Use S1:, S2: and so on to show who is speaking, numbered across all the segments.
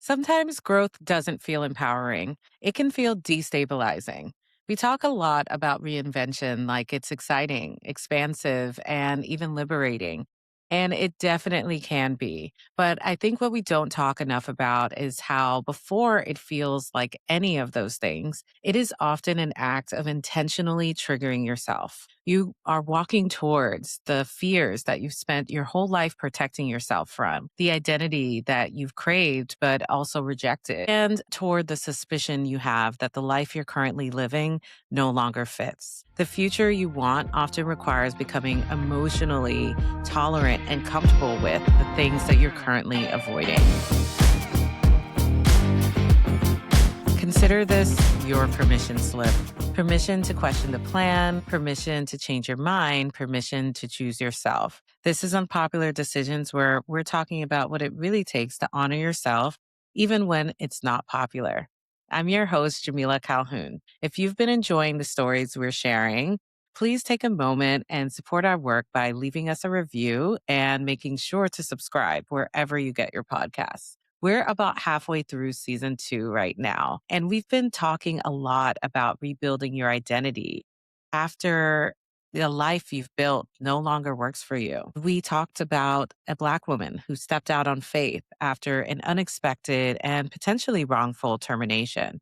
S1: Sometimes growth doesn't feel empowering. It can feel destabilizing. We talk a lot about reinvention like it's exciting, expansive, and even liberating. And it definitely can be. But I think what we don't talk enough about is how, before it feels like any of those things, it is often an act of intentionally triggering yourself. You are walking towards the fears that you've spent your whole life protecting yourself from, the identity that you've craved but also rejected, and toward the suspicion you have that the life you're currently living no longer fits. The future you want often requires becoming emotionally tolerant and comfortable with the things that you're currently avoiding. Consider this your permission slip. Permission to question the plan, permission to change your mind, permission to choose yourself. This is Unpopular Decisions, where we're talking about what it really takes to honor yourself, even when it's not popular. I'm your host, Jameelah Calhoun. If you've been enjoying the stories we're sharing, please take a moment and support our work by leaving us a review and making sure to subscribe wherever you get your podcasts. We're about halfway through season 2 right now, and we've been talking a lot about rebuilding your identity after the life you've built no longer works for you. We talked about a Black woman who stepped out on faith after an unexpected and potentially wrongful termination,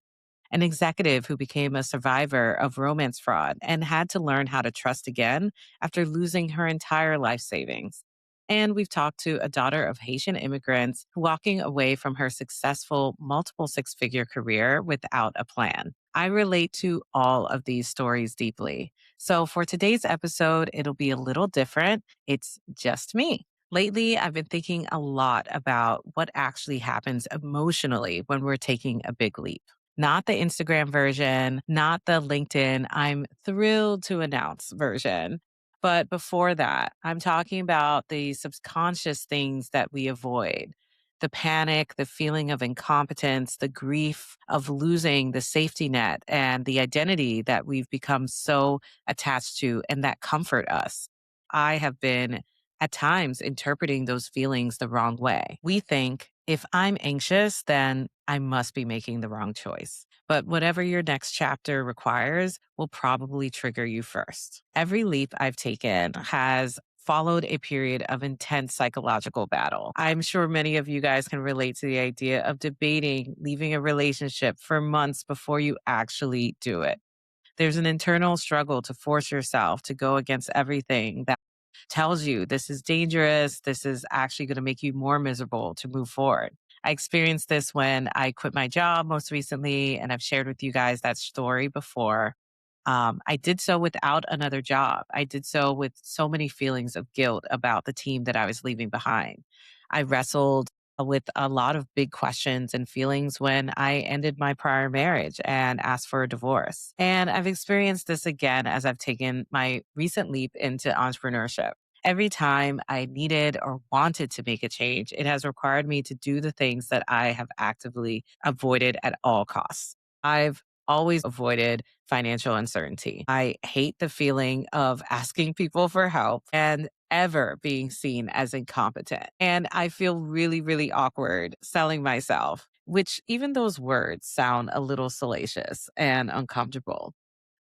S1: an executive who became a survivor of romance fraud and had to learn how to trust again after losing her entire life savings. And we've talked to a daughter of Haitian immigrants walking away from her successful multiple six-figure career without a plan. I relate to all of these stories deeply. So for today's episode, it'll be a little different. It's just me. Lately, I've been thinking a lot about what actually happens emotionally when we're taking a big leap. Not the Instagram version, not the LinkedIn, I'm thrilled to announce version. But before that, I'm talking about the subconscious things that we avoid, the panic, the feeling of incompetence, the grief of losing the safety net and the identity that we've become so attached to and that comfort us. I have been at times interpreting those feelings the wrong way. We think if I'm anxious, then I must be making the wrong choice. But whatever your next chapter requires will probably trigger you first. Every leap I've taken has followed a period of intense psychological battle. I'm sure many of you guys can relate to the idea of debating leaving a relationship for months before you actually do it. There's an internal struggle to force yourself to go against everything that tells you this is dangerous, this is actually going to make you more miserable to move forward. I experienced this when I quit my job most recently, and I've shared with you guys that story before. I did so without another job. I did so with so many feelings of guilt about the team that I was leaving behind. I wrestled with a lot of big questions and feelings when I ended my prior marriage and asked for a divorce. And I've experienced this again as I've taken my recent leap into entrepreneurship. Every time I needed or wanted to make a change, it has required me to do the things that I have actively avoided at all costs. I've always avoided financial uncertainty. I hate the feeling of asking people for help and ever being seen as incompetent. And I feel really, really awkward selling myself, which even those words sound a little salacious and uncomfortable.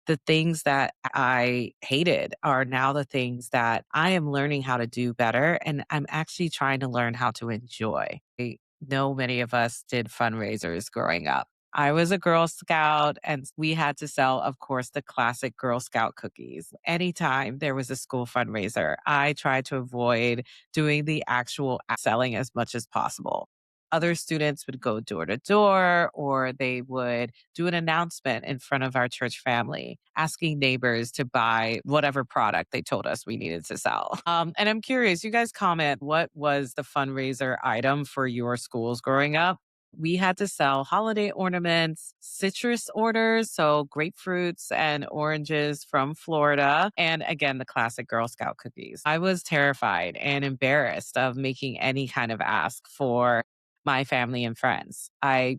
S1: The things that I hated are now the things that I am learning how to do better. And I'm actually trying to learn how to enjoy. I know many of us did fundraisers growing up. I was a Girl Scout and we had to sell, of course, the classic Girl Scout cookies. Anytime there was a school fundraiser, I tried to avoid doing the actual selling as much as possible. Other students would go door to door or they would do an announcement in front of our church family, asking neighbors to buy whatever product they told us we needed to sell. And I'm curious, you guys comment, what was the fundraiser item for your schools growing up? We had to sell holiday ornaments, citrus orders, so grapefruits and oranges from Florida, and again, the classic Girl Scout cookies. I was terrified and embarrassed of making any kind of ask for my family and friends. I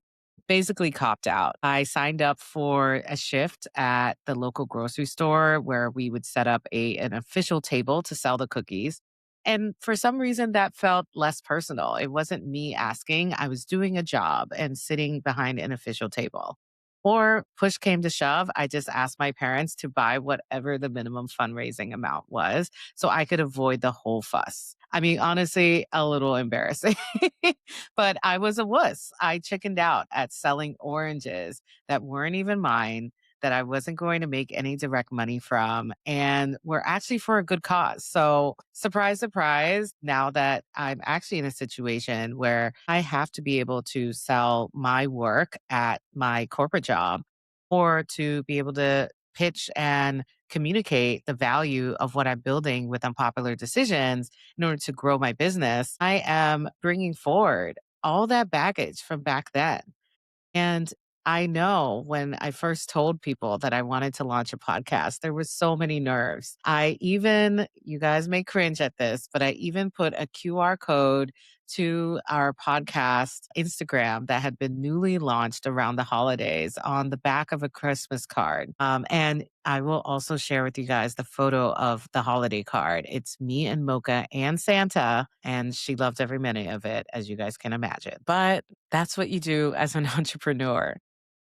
S1: basically copped out. I signed up for a shift at the local grocery store where we would set up an official table to sell the cookies. And for some reason, that felt less personal. It wasn't me asking. I was doing a job and sitting behind an official table. Or push came to shove, I just asked my parents to buy whatever the minimum fundraising amount was so I could avoid the whole fuss. I mean, honestly, a little embarrassing, but I was a wuss. I chickened out at selling oranges that weren't even mine, that I wasn't going to make any direct money from, and were actually for a good cause. So, surprise, surprise, now that I'm actually in a situation where I have to be able to sell my work at my corporate job or to be able to pitch and communicate the value of what I'm building with unpopular decisions in order to grow my business, I am bringing forward all that baggage from back then. And I know when I first told people that I wanted to launch a podcast, there was so many nerves. I even, you guys may cringe at this, but I even put a QR code to our podcast Instagram that had been newly launched around the holidays on the back of a Christmas card. And I will also share with you guys the photo of the holiday card. It's me and Mocha and Santa, and she loved every minute of it, as you guys can imagine. But that's what you do as an entrepreneur.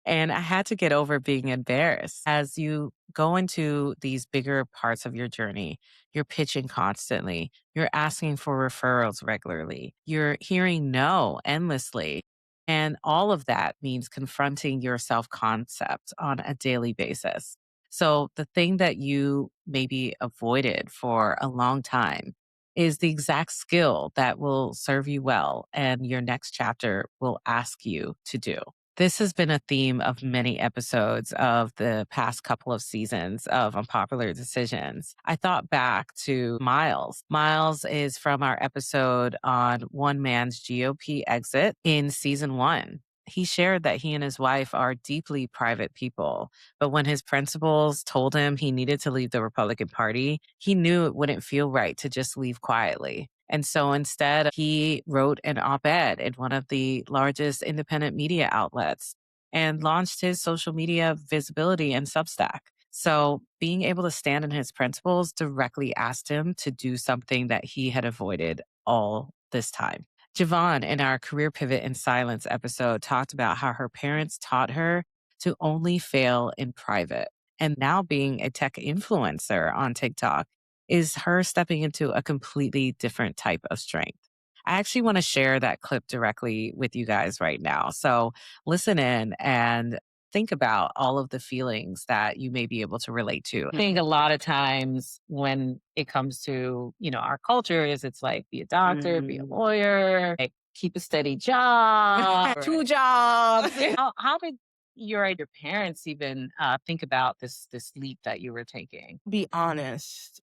S1: And I had to get over being embarrassed. As you go into these bigger parts of your journey, you're pitching constantly, you're asking for referrals regularly, you're hearing no endlessly. And all of that means confronting your self concept on a daily basis. So the thing that you maybe avoided for a long time is the exact skill that will serve you well and your next chapter will ask you to do. This has been a theme of many episodes of the past couple of seasons of Unpopular Decisions. I thought back to Miles. Miles is from our episode on one man's GOP exit in season one. He shared that he and his wife are deeply private people, but when his principals told him he needed to leave the Republican Party, he knew it wouldn't feel right to just leave quietly. And so instead, he wrote an op ed in one of the largest independent media outlets and launched his social media visibility and Substack. So being able to stand in his principles directly asked him to do something that he had avoided all this time. Jovonne, in our Career Pivot in Silence episode, talked about how her parents taught her to only fail in private. And now being a tech influencer on TikTok is her stepping into a completely different type of strength. I actually want to share that clip directly with you guys right now. So listen in and think about all of the feelings that you may be able to relate to. I think a lot of times when it comes to, our culture is it's like be a doctor, be a lawyer, like, keep a steady job, two jobs. How did your parents even think about this leap that you were taking?
S2: Be honest,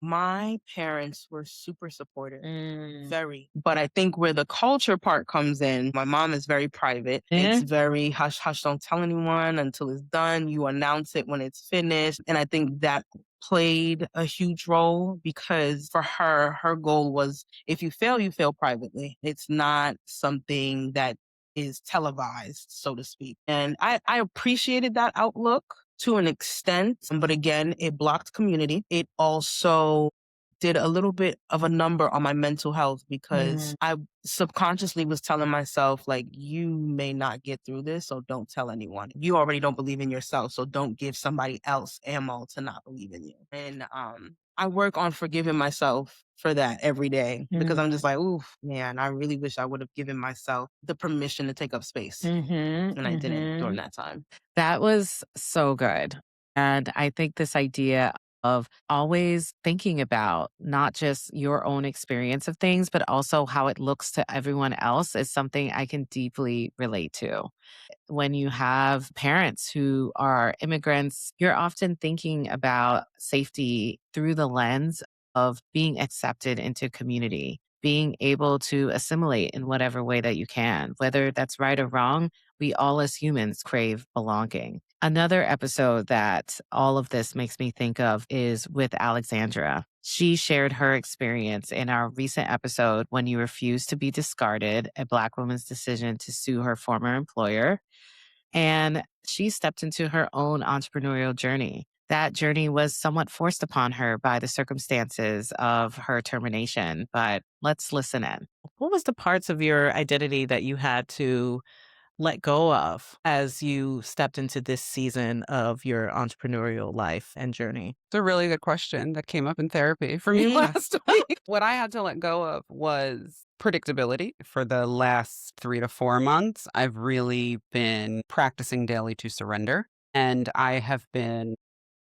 S2: my parents were super supportive, very. But I think where the culture part comes in, my mom is very private. It's very hush hush, don't tell anyone until it's done. You announce it when it's finished. And I think that played a huge role because for her, her goal was if you fail privately. It's not something that is televised, so to speak. And I appreciated that outlook to an extent, but again, it blocked community. It also did a little bit of a number on my mental health because I subconsciously was telling myself, like, you may not get through this, so don't tell anyone. You already don't believe in yourself, so don't give somebody else ammo to not believe in you. And I work on forgiving myself for that every day because I'm just like, ooh, man, I really wish I would have given myself the permission to take up space. And I didn't during that time.
S1: That was so good. And I think this idea of always thinking about not just your own experience of things, but also how it looks to everyone else is something I can deeply relate to. When you have parents who are immigrants, you're often thinking about safety through the lens of being accepted into community, being able to assimilate in whatever way that you can, whether that's right or wrong. We all as humans crave belonging. Another episode that all of this makes me think of is with Alexandra. She shared her experience in our recent episode when you refused to be discarded, a Black woman's decision to sue her former employer. And she stepped into her own entrepreneurial journey. That journey was somewhat forced upon her by the circumstances of her termination, but let's listen in. What was the parts of your identity that you had to let go of as you stepped into this season of your entrepreneurial life and journey?
S3: It's a really good question that came up in therapy for me last week. What I had to let go of was predictability. For the last 3 to 4 months, I've really been practicing daily to surrender. And I have been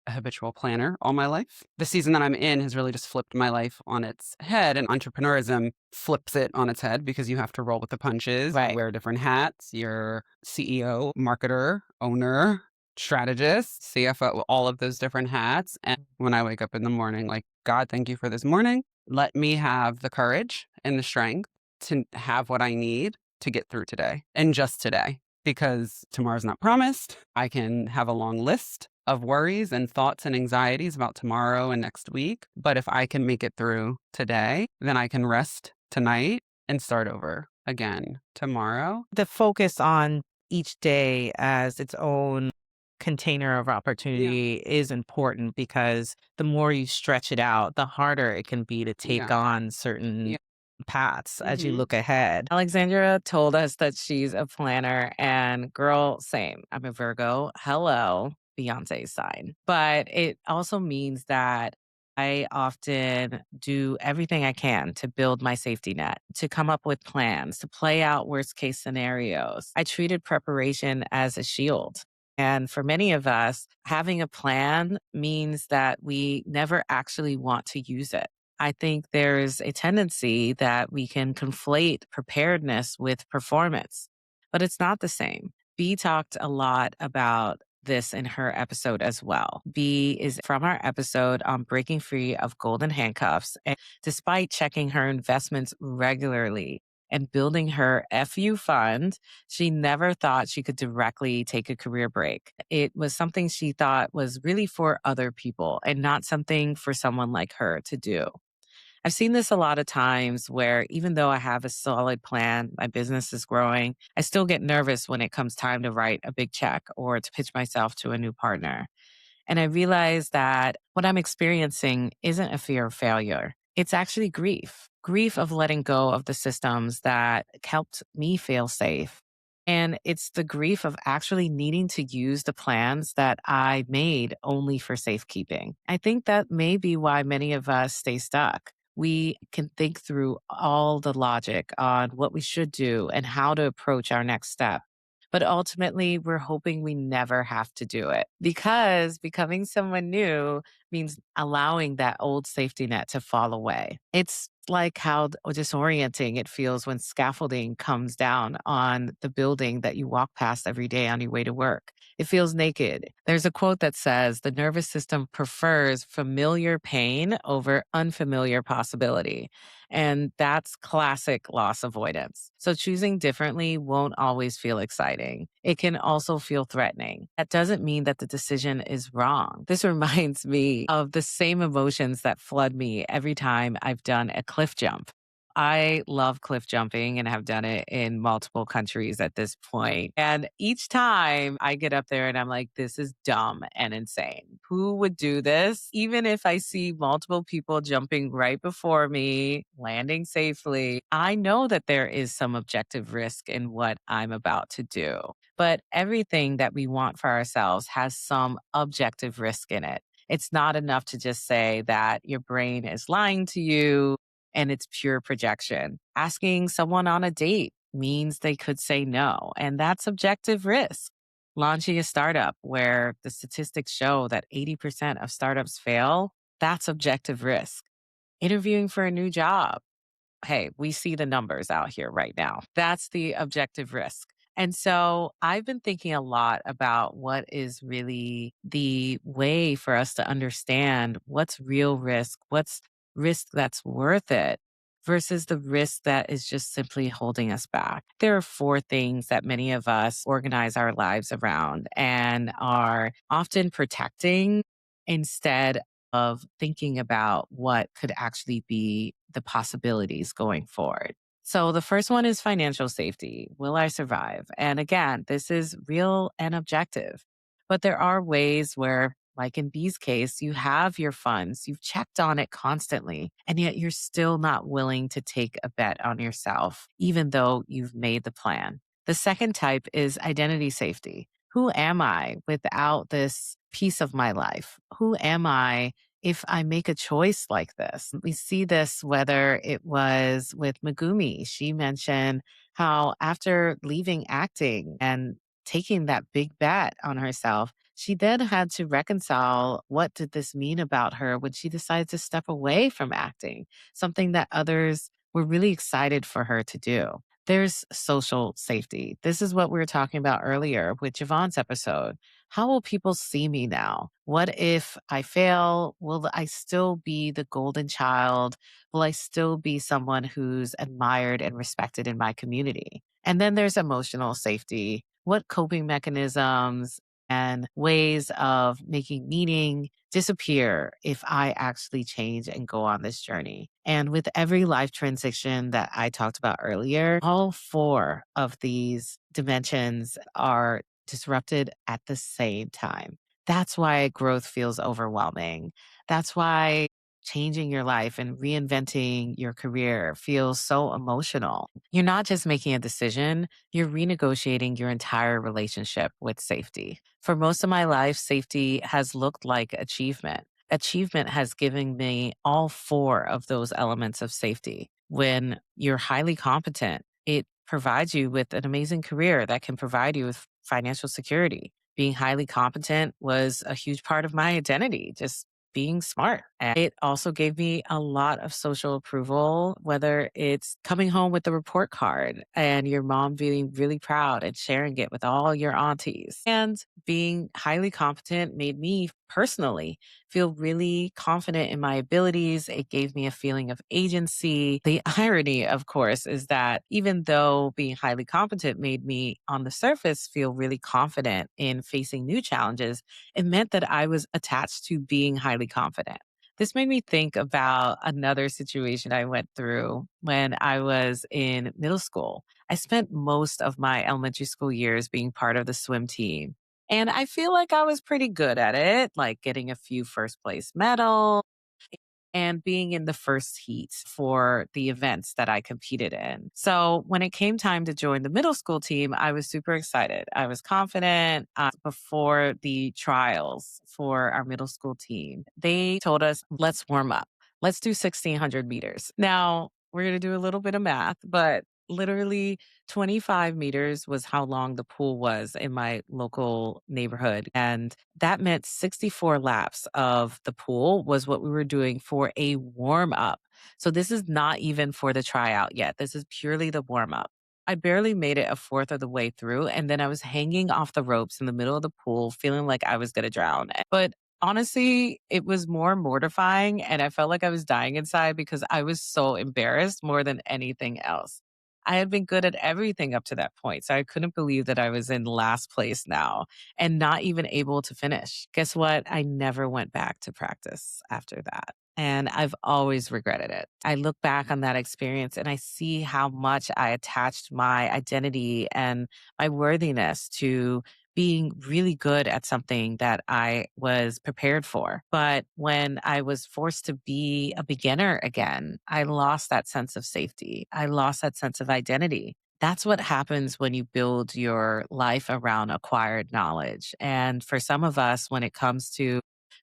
S3: a habitual planner all my life. The season that I'm in has really just flipped my life on its head, and entrepreneurism flips it on its head because you have to roll with the punches. You
S1: Right.
S3: wear different hats. You're CEO, marketer, owner, strategist, CFO, all of those different hats. And when I wake up in the morning, like, God, thank you for this morning. Let me have the courage and the strength to have what I need to get through today and just today, because tomorrow's not promised. I can have a long list of worries and thoughts and anxieties about tomorrow and next week. But if I can make it through today, then I can rest tonight and start over again tomorrow.
S1: The focus on each day as its own container of
S3: Yeah.
S1: opportunity is important because the more you stretch it out, the harder it can be to take
S3: Yeah.
S1: on certain
S3: Yeah.
S1: paths as you
S3: Hmm.
S1: look ahead. Alexandra told us that she's a planner, and girl, same. I'm a Virgo. Hello, Beyonce's sign. But it also means that I often do everything I can to build my safety net, to come up with plans, to play out worst case scenarios. I treated preparation as a shield. And for many of us, having a plan means that we never actually want to use it. I think there's a tendency that we can conflate preparedness with performance, but it's not the same. B talked a lot about this in her episode as well. B is from our episode on breaking free of golden handcuffs. And despite checking her investments regularly and building her FU fund, she never thought she could directly take a career break. It was something she thought was really for other people and not something for someone like her to do. I've seen this a lot of times where even though I have a solid plan, my business is growing, I still get nervous when it comes time to write a big check or to pitch myself to a new partner. And I realize that what I'm experiencing isn't a fear of failure. It's actually grief of letting go of the systems that helped me feel safe. And it's the grief of actually needing to use the plans that I made only for safekeeping. I think that may be why many of us stay stuck. We can think through all the logic on what we should do and how to approach our next step. But ultimately, we're hoping we never have to do it because becoming someone new means allowing that old safety net to fall away. It's like how disorienting it feels when scaffolding comes down on the building that you walk past every day on your way to work. It feels naked. There's a quote that says the nervous system prefers familiar pain over unfamiliar possibility. And that's classic loss avoidance. So choosing differently won't always feel exciting. It can also feel threatening. That doesn't mean that the decision is wrong. This reminds me of the same emotions that flood me every time I've done a cliff jump. I love cliff jumping and have done it in multiple countries at this point. And each time I get up there and I'm like, this is dumb and insane. Who would do this? Even if I see multiple people jumping right before me, landing safely, I know that there is some objective risk in what I'm about to do. But everything that we want for ourselves has some objective risk in it. It's not enough to just say that your brain is lying to you and it's pure projection. Asking someone on a date means they could say no, and that's objective risk. Launching a startup where the statistics show that 80% of startups fail, that's objective risk. Interviewing for a new job, hey, we see the numbers out here right now. That's the objective risk. And so I've been thinking a lot about what is really the way for us to understand what's real risk, what's risk that's worth it versus the risk that is just simply holding us back. There are four things that many of us organize our lives around and are often protecting instead of thinking about what could actually be the possibilities going forward. So the first one is financial safety. Will I survive? And again, this is real and objective. But there are ways where Like in B's case, you have your funds, you've checked on it constantly, and yet you're still not willing to take a bet on yourself, even though you've made the plan. The second type is identity safety. Who am I without this piece of my life? Who am I if I make a choice like this? We see this whether it was with Megumi. She mentioned how after leaving acting and taking that big bet on herself, she then had to reconcile what did this mean about her when she decided to step away from acting, something that others were really excited for her to do. There's social safety. This is what we were talking about earlier with Jovonne's episode. How will people see me now? What if I fail? Will I still be the golden child? Will I still be someone who's admired and respected in my community? And then there's emotional safety. What coping mechanisms and ways of making meaning disappear if I actually change and go on this journey? And with every life transition that I talked about earlier, all four of these dimensions are disrupted at the same time. That's why growth feels overwhelming. That's why changing your life and reinventing your career feels so emotional. You're not just making a decision, you're renegotiating your entire relationship with safety. For most of my life, safety has looked like achievement. Achievement has given me all four of those elements of safety. When you're highly competent, it provides you with an amazing career that can provide you with financial security. Being highly competent was a huge part of my identity, just being smart. And it also gave me a lot of social approval, whether it's coming home with the report card and your mom being really proud and sharing it with all your aunties. And being highly competent made me personally feel really confident in my abilities. It gave me a feeling of agency. The irony, of course, is that even though being highly competent made me on the surface feel really confident in facing new challenges, it meant that I was attached to being highly confident. This made me think about another situation I went through when I was in middle school. I spent most of my elementary school years being part of the swim team. And I feel like I was pretty good at it, like getting a few first place medals and being in the first heat for the events that I competed in. So when it came time to join the middle school team, I was super excited. I was confident. Before the trials for our middle school team, they told us, let's warm up. Let's do 1,600 meters. Now, we're going to do a little bit of math, but literally 25 meters was how long the pool was in my local neighborhood. And that meant 64 laps of the pool was what we were doing for a warm up. So this is not even for the tryout yet. This is purely the warm up. I barely made it a fourth of the way through. And then I was hanging off the ropes in the middle of the pool, feeling like I was going to drown. But honestly, it was more mortifying. And I felt like I was dying inside because I was so embarrassed more than anything else. I had been good at everything up to that point. So I couldn't believe that I was in last place now and not even able to finish. Guess what? I never went back to practice after that. And I've always regretted it. I look back on that experience and I see how much I attached my identity and my worthiness to being really good at something that I was prepared for. But when I was forced to be a beginner again, I lost that sense of safety. I lost that sense of identity. That's what happens when you build your life around acquired knowledge. And for some of us, when it comes to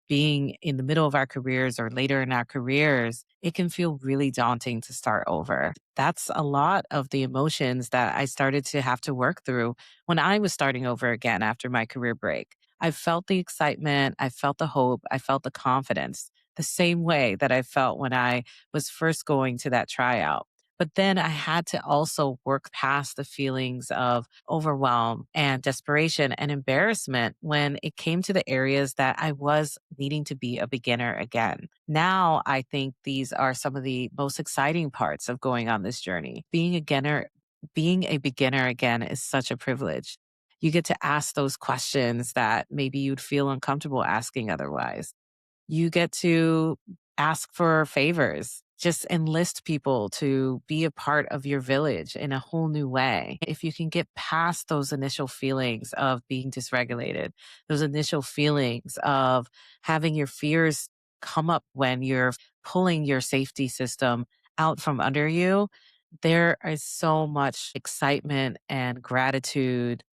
S1: being in the middle of our careers or later in our careers, it can feel really daunting to start over. That's a lot of the emotions that I started to have to work through when I was starting over again after my career break. I felt the excitement, I felt the hope, I felt the confidence, the same way that I felt when I was first going to that tryout. But then I had to also work past the feelings of overwhelm and desperation and embarrassment when it came to the areas that I was needing to be a beginner again. Now, I think these are some of the most exciting parts of going on this journey. Being a beginner again is such a privilege. You get to ask those questions that maybe you'd feel uncomfortable asking otherwise. You get to ask for favors Just enlist people to be a part of your village in a whole new way. If you can get past those initial feelings of being dysregulated, those initial feelings of having your fears come up when you're pulling your safety system out from under you, there is so much excitement and gratitude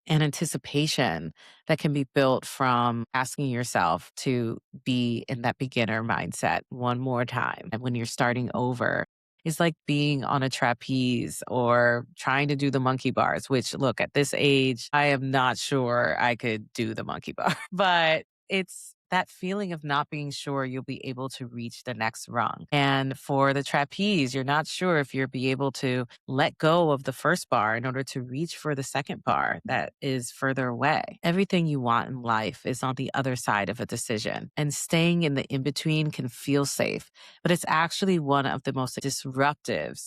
S1: and anticipation that can be built from asking yourself to be in that beginner mindset one more time. And when you're starting over, it's like being on a trapeze or trying to do the monkey bars, which, look, at this age, I am not sure I could do the monkey bar, but it's that feeling of not being sure you'll be able to reach the next rung. And for the trapeze, you're not sure if you'll be able to let go of the first bar in order to reach for the second bar that is further away. Everything you want in life is on the other side of a decision, and staying in the in between can feel safe, but it's actually one of the most disruptive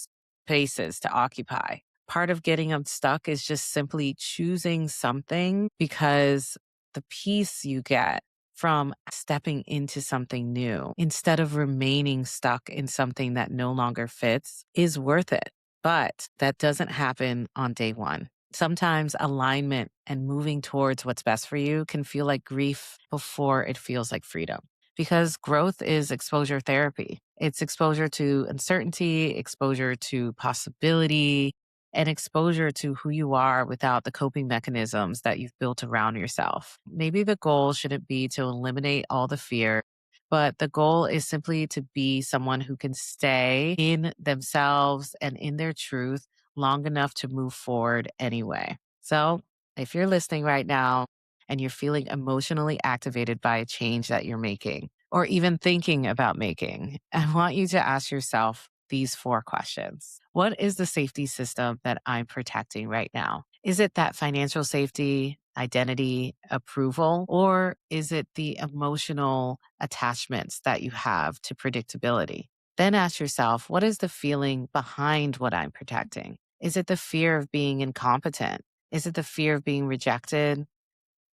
S1: spaces to occupy. Part of getting unstuck is just simply choosing something, because the peace you get from stepping into something new instead of remaining stuck in something that no longer fits is worth it. But that doesn't happen on day one. Sometimes alignment and moving towards what's best for you can feel like grief before it feels like freedom. Because growth is exposure therapy. It's exposure to uncertainty, exposure to possibility, and exposure to who you are without the coping mechanisms that you've built around yourself. Maybe the goal shouldn't be to eliminate all the fear, but the goal is simply to be someone who can stay in themselves and in their truth long enough to move forward anyway. So, if you're listening right now and you're feeling emotionally activated by a change that you're making, or even thinking about making, I want you to ask yourself these 4 questions. What is the safety system that I'm protecting right now? Is it that financial safety, identity, approval, or is it the emotional attachments that you have to predictability? Then ask yourself, what is the feeling behind what I'm protecting? Is it the fear of being incompetent? Is it the fear of being rejected?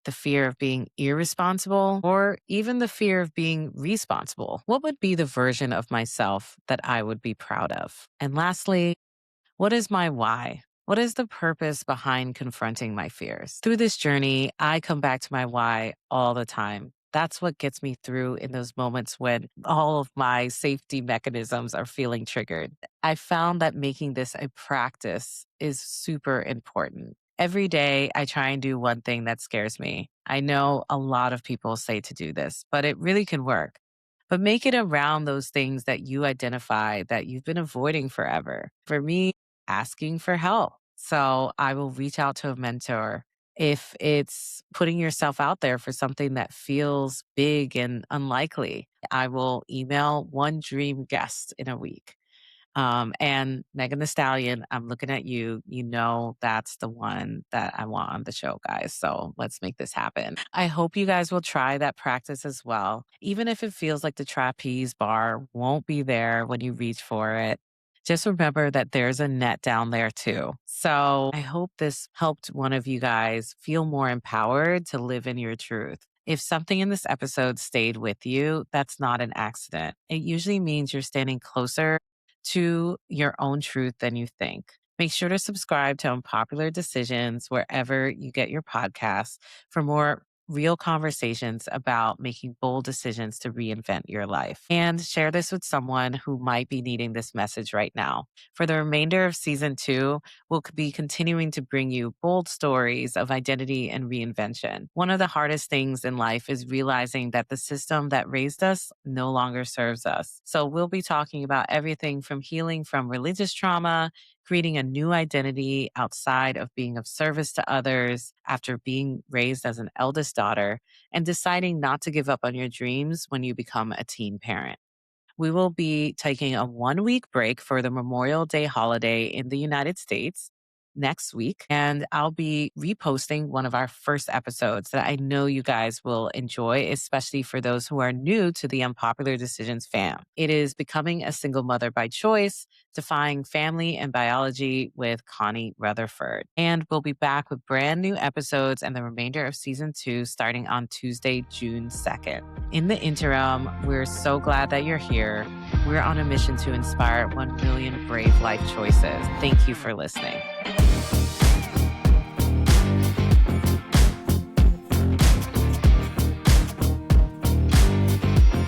S1: The fear of being irresponsible, or even the fear of being responsible? What would be the version of myself that I would be proud of? And lastly, what is my why? What is the purpose behind confronting my fears? Through this journey, I come back to my why all the time. That's what gets me through in those moments when all of my safety mechanisms are feeling triggered. I found that making this a practice is super important. Every day, I try and do one thing that scares me. I know a lot of people say to do this, but it really can work. But make it around those things that you identify that you've been avoiding forever. For me, asking for help. So I will reach out to a mentor. If it's putting yourself out there for something that feels big and unlikely, I will email one dream guest in a week. And Megan the Stallion, I'm looking at you. You know, that's the one that I want on the show, guys. So let's make this happen. I hope you guys will try that practice as well. Even if it feels like the trapeze bar won't be there when you reach for it, just remember that there's a net down there too. So I hope this helped one of you guys feel more empowered to live in your truth. If something in this episode stayed with you, that's not an accident. It usually means you're standing closer to your own truth than you think. Make sure to subscribe to Unpopular Decisions wherever you get your podcasts for more real conversations about making bold decisions to reinvent your life. And share this with someone who might be needing this message right now. For the remainder of season 2, we'll be continuing to bring you bold stories of identity and reinvention. One of the hardest things in life is realizing that the system that raised us no longer serves us. So we'll be talking about everything from healing from religious trauma, creating a new identity outside of being of service to others after being raised as an eldest daughter, and deciding not to give up on your dreams when you become a teen parent. We will be taking a 1-week break for the Memorial Day holiday in the United States. next week, and I'll be reposting one of our first episodes that I know you guys will enjoy, especially for those who are new to the Unpopular Decisions fam. It is Becoming a Single Mother by Choice, Defying Family and Biology with Connie Rutherford. And we'll be back with brand new episodes and the remainder of season 2 starting on Tuesday, June 2nd. In the interim, we're so glad that you're here. We're on a mission to inspire 1 million brave life choices. Thank you for listening.